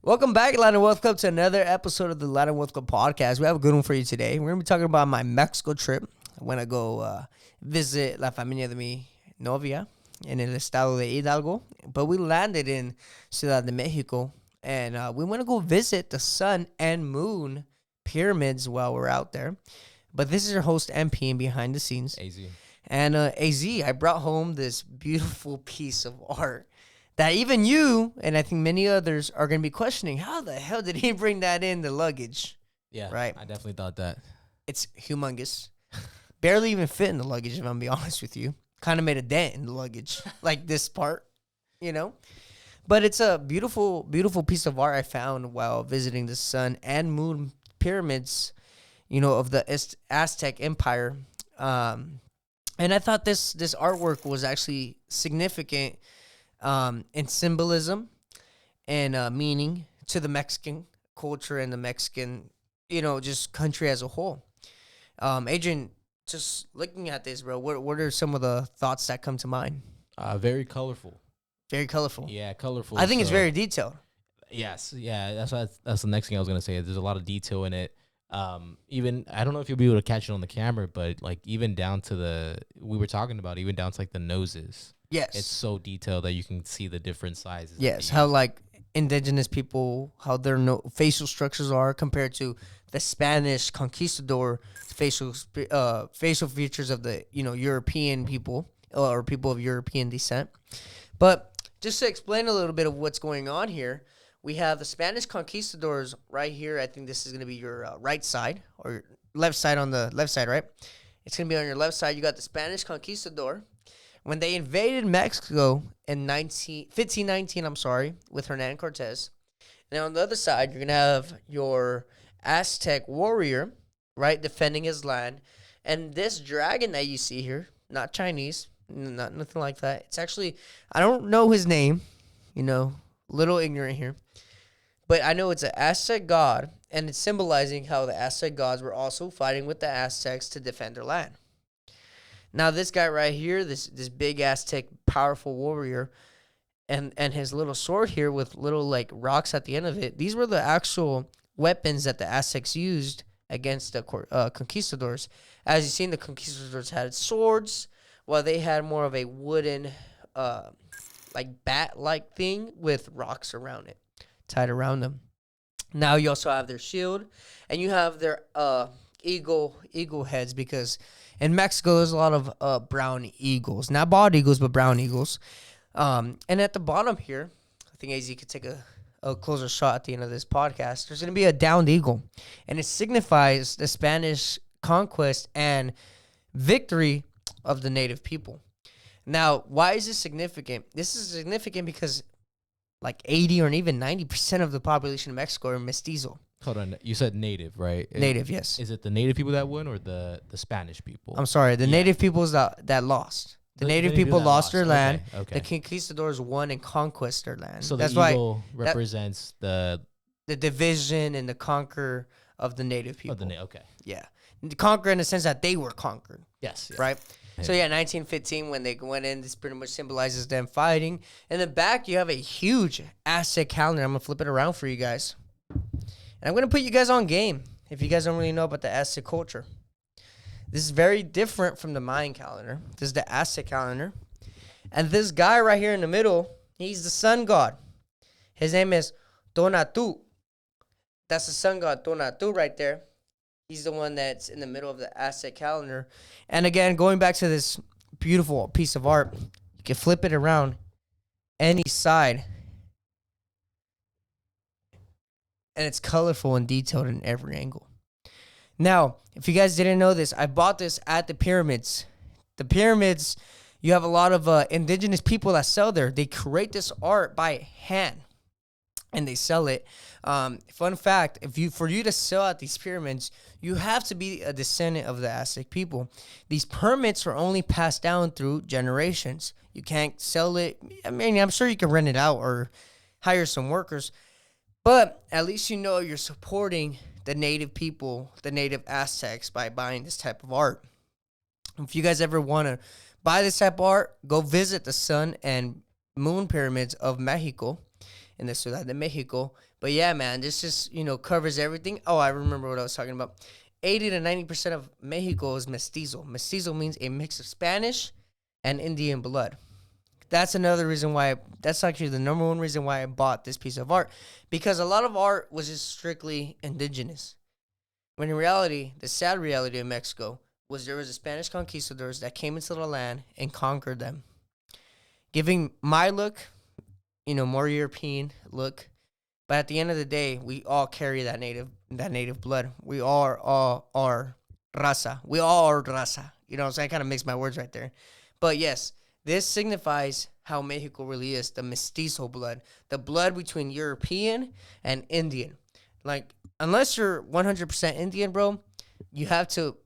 Welcome back, Latin Wealth Club, to another episode of the Latin Wealth Club podcast. We have a good one for you today. We're going to be talking about my Mexico trip. I want to go visit La Familia de mi Novia in el estado de Hidalgo. But we landed in Ciudad de Mexico, and we want to go visit the sun and moon pyramids while we're out there. But this is your host, MP, and behind the scenes. AZ. And AZ, I brought home this beautiful piece of art that even you, and I think many others, are going to be questioning, how the hell did he bring that in the luggage? Yeah, right. I definitely thought that. It's humongous. Barely even fit in the luggage, if I'm going to be honest with you. Kind of made a dent in the luggage, like this part, you know? But it's a beautiful, beautiful piece of art I found while visiting the sun and moon pyramids, you know, of the Aztec-inspired. And I thought this artwork was actually significant in symbolism and meaning to the Mexican culture and the Mexican, you know, just country as a whole. Adrian, just looking at this, bro, what are some of the thoughts that come to mind? Very colorful. Very colorful. Yeah, colorful. I think it's very detailed. Yes, yeah. That's the next thing I was gonna say. There's a lot of detail in it. Even I don't know if you'll be able to catch it on the camera, but like even down to even down to like the noses. Yes. It's so detailed that you can see the different sizes. Yes, how like indigenous people, how their facial structures are compared to the Spanish conquistador facial features of the, you know, European people or people of European descent. But just to explain a little bit of what's going on here, we have the Spanish conquistadors right here. I think this is going to be your right side or left side on the left side, right? It's going to be on your left side. You got the Spanish conquistador. When they invaded Mexico in 1519, with Hernan Cortez. And on the other side, you're going to have your Aztec warrior, right, defending his land. And this dragon that you see here, not Chinese, nothing like that. It's actually, I don't know his name, you know, little ignorant here. But I know it's an Aztec god, and it's symbolizing how the Aztec gods were also fighting with the Aztecs to defend their land. Now, this guy right here, this big Aztec powerful warrior, and his little sword here with little, like, rocks at the end of it, these were the actual weapons that the Aztecs used against the conquistadors. As you've seen, the conquistadors had swords, while they had more of a wooden, like, bat-like thing with rocks around it, tied around them. Now, you also have their shield, and you have their eagle heads, because in Mexico, there's a lot of brown eagles. Not bald eagles, but brown eagles. And at the bottom here, I think AZ could take a closer shot at the end of this podcast. There's going to be a downed eagle. And it signifies the Spanish conquest and victory of the native people. Now, why is this significant? This is significant because like 80 or even 90% of the population of Mexico are mestizo. Hold on, you said native, right? Native, yes. Is it the native people that won or the Spanish people? I'm sorry, the native peoples that lost. The native people lost their land. Okay. The conquistadors won and conquest their land. So that's the eagle represents the division and the conquer of the native people. Okay. Yeah. The conquer in the sense that they were conquered. Yes. Right? Yeah. So, 1915, when they went in, this pretty much symbolizes them fighting. In the back, you have a huge Aztec calendar. I'm going to flip it around for you guys. And I'm going to put you guys on game if you guys don't really know about the Aztec culture. This is very different from the Mayan calendar. This is the Aztec calendar. And this guy right here in the middle, he's the sun god. His name is Tonatu. That's the sun god, Tonatu, right there. He's the one that's in the middle of the Aztec calendar. And again, going back to this beautiful piece of art, you can flip it around any side. And it's colorful and detailed in every angle. Now, if you guys didn't know this, I bought this at the pyramids. The pyramids, you have a lot of indigenous people that sell there. They create this art by hand, and they sell it. Fun fact, for you to sell at these pyramids, you have to be a descendant of the Aztec people. These permits are only passed down through generations. You can't sell it. I mean, I'm sure you can rent it out or hire some workers, but at least you know you're supporting the native people, the native Aztecs, by buying this type of art. If you guys ever want to buy this type of art, go visit the sun and moon pyramids of Mexico. in the Ciudad de Mexico. But yeah, man, this just, covers everything. Oh, I remember what I was talking about. 80 to 90% of Mexico is mestizo. Mestizo means a mix of Spanish and Indian blood. That's another reason why, that's actually the number one reason why I bought this piece of art. Because a lot of art was just strictly indigenous. When in reality, the sad reality of Mexico was there was a Spanish conquistadors that came into the land and conquered them. Giving my look, more European look. But at the end of the day, we all carry that native blood. We all are raza. We all are raza. You know what I'm saying? I kind of mixed my words right there. But yes, this signifies how Mexico really is, the mestizo blood. The blood between European and Indian. Like, unless you're 100% Indian, bro, you have to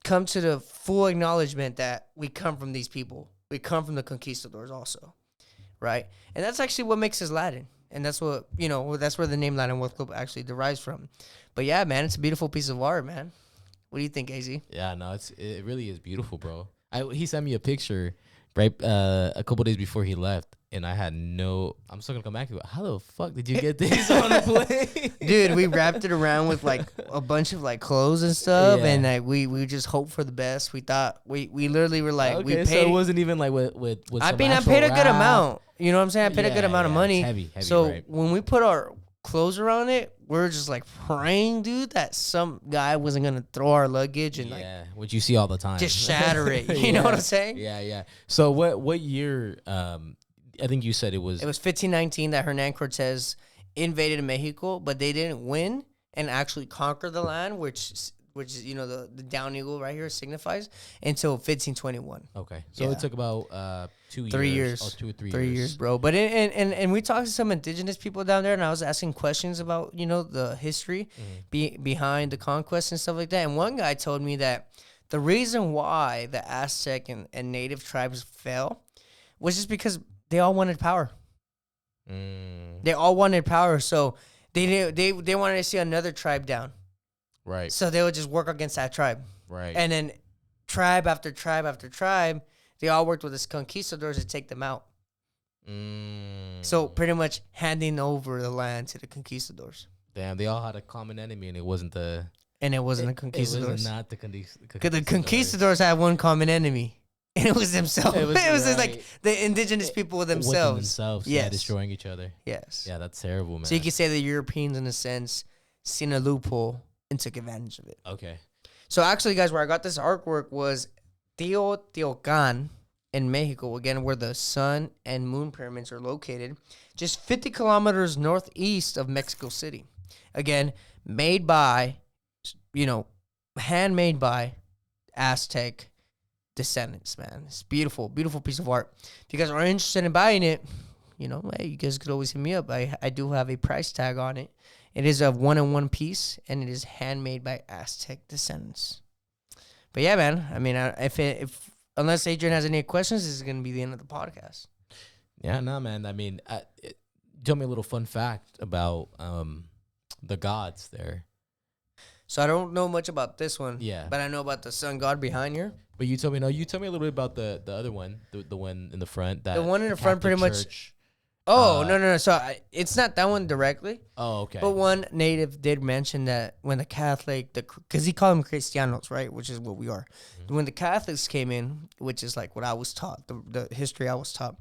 come to the full acknowledgement that we come from these people. We come from the conquistadors also, right? And that's actually what makes us Latin. And that's what, that's where the name Latin World Club actually derives from. But yeah, man, it's a beautiful piece of art, man. What do you think, AZ? Yeah, no, it really is beautiful, bro. He sent me a picture right a couple days before he left, and I had I'm still gonna come back to it. How the fuck did you get this on the plane? Dude, we wrapped it around with like a bunch of like clothes and stuff, and like we just hoped for the best. We thought we literally were like, okay, we paid. So it wasn't even like with I mean, I paid a good amount. You know what I'm saying? I paid a good amount of money. It's heavy, so right? When we put our clothes around it, we're just like praying, dude, that some guy wasn't gonna throw our luggage and which you see all the time, just shatter it. You know what I'm saying? Yeah. So what year? I think you said it was 1519 that Hernan Cortez invaded Mexico, but they didn't win and actually conquer the land, which is the down eagle right here signifies, until 1521. Okay, so it took about 2 years. 3 years. Oh, 2 or 3 years. 3 years, bro. But and we talked to some indigenous people down there, and I was asking questions about the history behind the conquest and stuff like that. And one guy told me that the reason why the Aztec and native tribes fell was just because they all wanted power. They all wanted power, so they wanted to see another tribe down. Right. So they would just work against that tribe. Right. And then tribe after tribe after tribe, they all worked with the conquistadors to take them out. So pretty much handing over the land to the conquistadors. Damn, they all had a common enemy, and it wasn't the... And it wasn't the conquistadors. It was not the conquistadors. Because the conquistadors had one common enemy. And it was themselves. It was just like the indigenous people themselves. Yes. Destroying each other. Yes. Yeah, that's terrible, man. So you could say the Europeans, in a sense, seen a loophole and took advantage of it. Okay. So actually, guys, where I got this artwork was Teotihuacan in Mexico, again, where the sun and moon pyramids are located, just 50 kilometers northeast of Mexico City. Again, made by, handmade by Aztec descendants, man. It's beautiful, beautiful piece of art. If you guys are interested in buying it, hey, you guys could always hit me up. I do have a price tag on it. It is a 1-in-1 piece, and it is handmade by Aztec descendants. But yeah, man. I mean, if unless Adrian has any questions, this is going to be the end of the podcast. Yeah, no, man. I mean, tell me a little fun fact about the gods there. So I don't know much about this one. Yeah. But I know about the sun god behind here. But you tell me a little bit about the other one, the one in the front. The one in the front pretty much. Oh, no. So it's not that one directly. Oh, okay. But one native did mention that when the Catholic, because he called them Cristianos, right? Which is what we are. Mm-hmm. When the Catholics came in, which is like what I was taught, the history I was taught,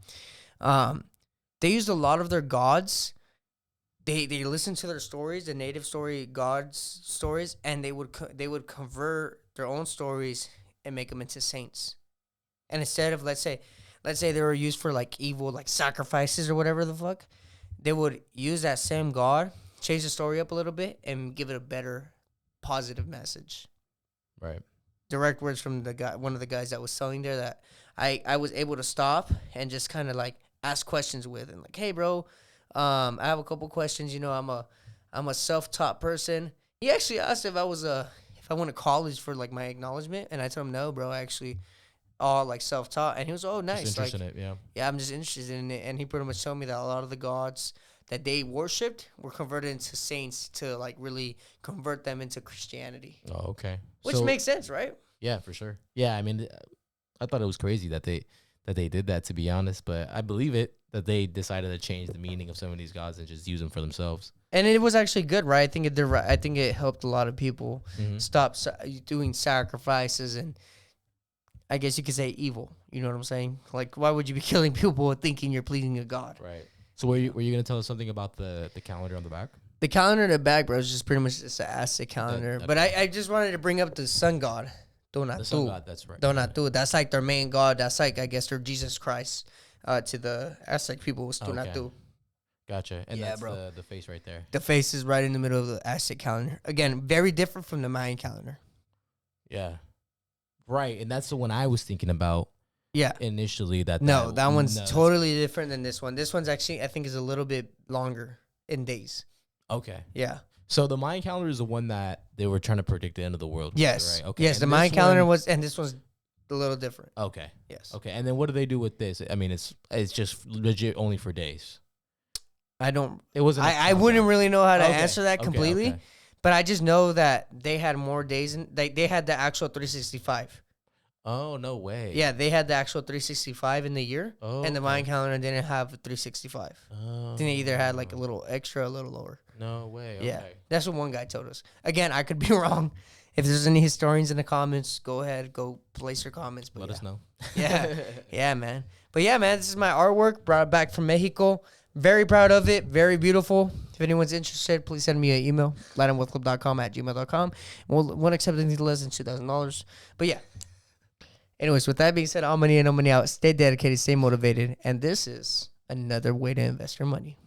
they used a lot of their gods. They listened to their stories, the native story gods stories, and they would convert their own stories and make them into saints. And instead of, let's say they were used for like evil, like sacrifices or whatever the fuck, they would use that same god, change the story up a little bit, and give it a better positive message. Right. Direct words from the guy, one of the guys that was selling there, that I was able to stop and just kind of like ask questions with, and like, hey, bro, I have a couple questions. I'm a self-taught person. He actually asked if I went to college for like my acknowledgement, and I told him no, bro. I actually all like self-taught, and he was nice. Just interested in it, yeah, I'm just interested in it, and he pretty much told me that a lot of the gods that they worshipped were converted into saints to like really convert them into Christianity. Oh, okay. Which makes sense, right? Yeah, for sure. Yeah, I mean, I thought it was crazy that they that they did that, to be honest. But I believe it that they decided to change the meaning of some of these gods and just use them for themselves. And it was actually good, right? I think it helped a lot of people stop doing sacrifices and, I guess you could say, evil. You know what I'm saying? Like, why would you be killing people thinking you're pleasing a god? Right. So were you gonna tell us something about the calendar on the back? The calendar in the back, bro, is just pretty much just an Aztec calendar. Okay. But I just wanted to bring up the sun god, Donatu. The sun god, that's right. Donatu. That's like their main god. That's like, I guess, their Jesus Christ to the Aztec people was Donatu. Okay. Gotcha. And Yeah, that's bro. the face right there. The face is right in the middle of the Aztec calendar. Again, very different from the Mayan calendar. Yeah. Right, and that's the one I was thinking about. Yeah. Initially, that one's totally different than this one. This one's actually, I think, is a little bit longer in days. Okay. Yeah. So the Mayan calendar is the one that they were trying to predict the end of the world. Yes. Right. Okay. Yes, And the Mayan calendar was, and this one's a little different. Okay. Yes. Okay. And then what do they do with this? I mean, it's just legit only for days. It wasn't. I wouldn't really know how to Okay. answer that Okay, completely, okay. but I just know that they had more days, and they had the actual 365. Oh, no way. Yeah, they had the actual 365 in the year, Oh, and the okay. Mayan calendar didn't have 365. Oh. Then they either had like a little extra, a little lower. No way. Okay. Yeah, that's what one guy told us. Again, I could be wrong. If there's any historians in the comments, go ahead, go place your comments. But Let us know. Yeah, yeah, man. But yeah, man, this is my artwork brought it back from Mexico. Very proud of it. Very beautiful. If anyone's interested, please send me an email, latinwealthclub.com@gmail.com. Won't accept anything less than $2,000. But yeah. Anyways, with that being said, all money in, no money out. Stay dedicated, stay motivated. And this is another way to invest your money.